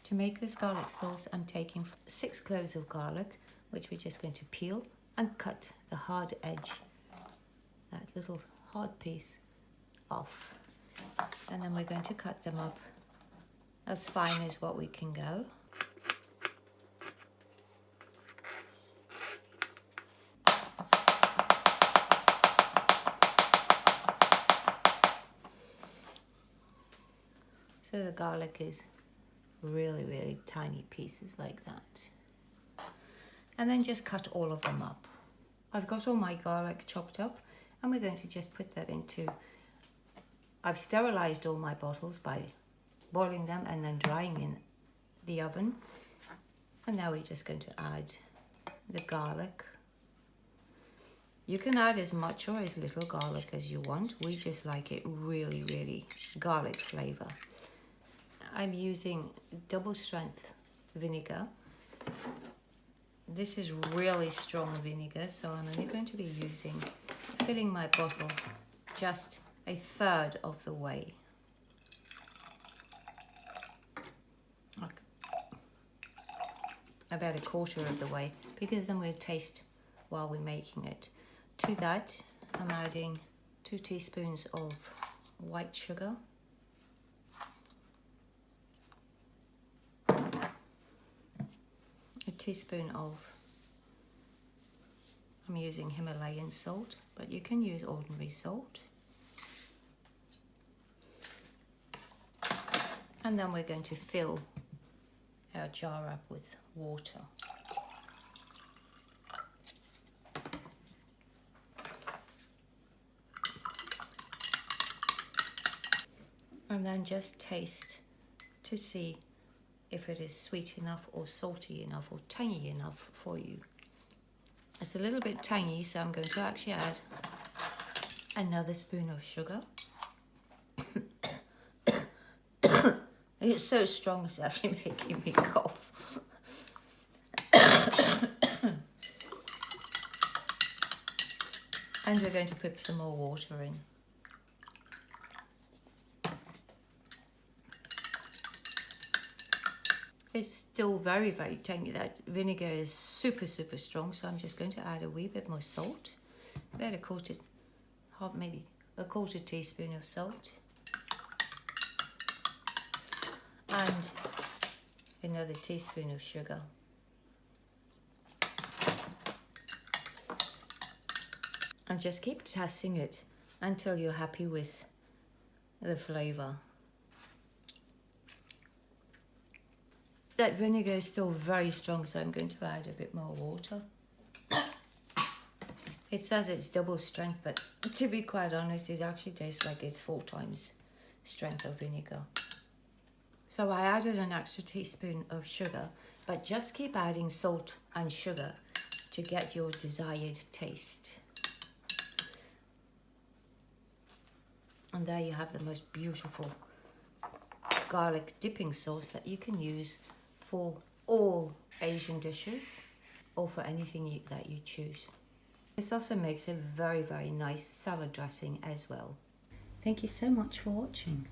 To make this garlic sauce, I'm taking 6 cloves of garlic, which we're just going to peel and cut the hard edge, that little hard piece, off. And then we're going to cut them up as fine as what we can go. So the garlic is really tiny pieces like that. And then just cut all of them up. I've got all my garlic chopped up, and we're going to just put that into, I've sterilized all my bottles by boiling them and then drying in the oven. And now we're just going to add the garlic. You can add as much or as little garlic as you want. We just like it really garlic flavor. I'm using double strength vinegar. This is really strong vinegar, so I'm only going to be filling my bottle just 1/3 of the way. About 1/4 of the way, because then we'll taste while we're making it. To that, I'm adding 2 teaspoons of white sugar. A teaspoon of, I'm using Himalayan salt, but you can use ordinary salt. And then we're going to fill our jar up with water. And then just taste to see if it is sweet enough or salty enough or tangy enough for you. It's a little bit tangy, so I'm going to actually add another spoon of sugar. It's so strong, it's actually making me cough. And we're going to put some more water in. It's still very tangy. That vinegar is super strong, so I'm just going to add a wee bit more salt. About maybe a quarter teaspoon of salt. And another teaspoon of sugar. And just keep testing it until you're happy with the flavour. That vinegar is still very strong, so I'm going to add a bit more water. It says it's double strength, but to be quite honest, it actually tastes like it's 4 times strength of vinegar. So I added an extra teaspoon of sugar, but just keep adding salt and sugar to get your desired taste. And there you have the most beautiful garlic dipping sauce that you can use for all Asian dishes or for anything that you choose. This also makes a very nice salad dressing as well. Thank you so much for watching.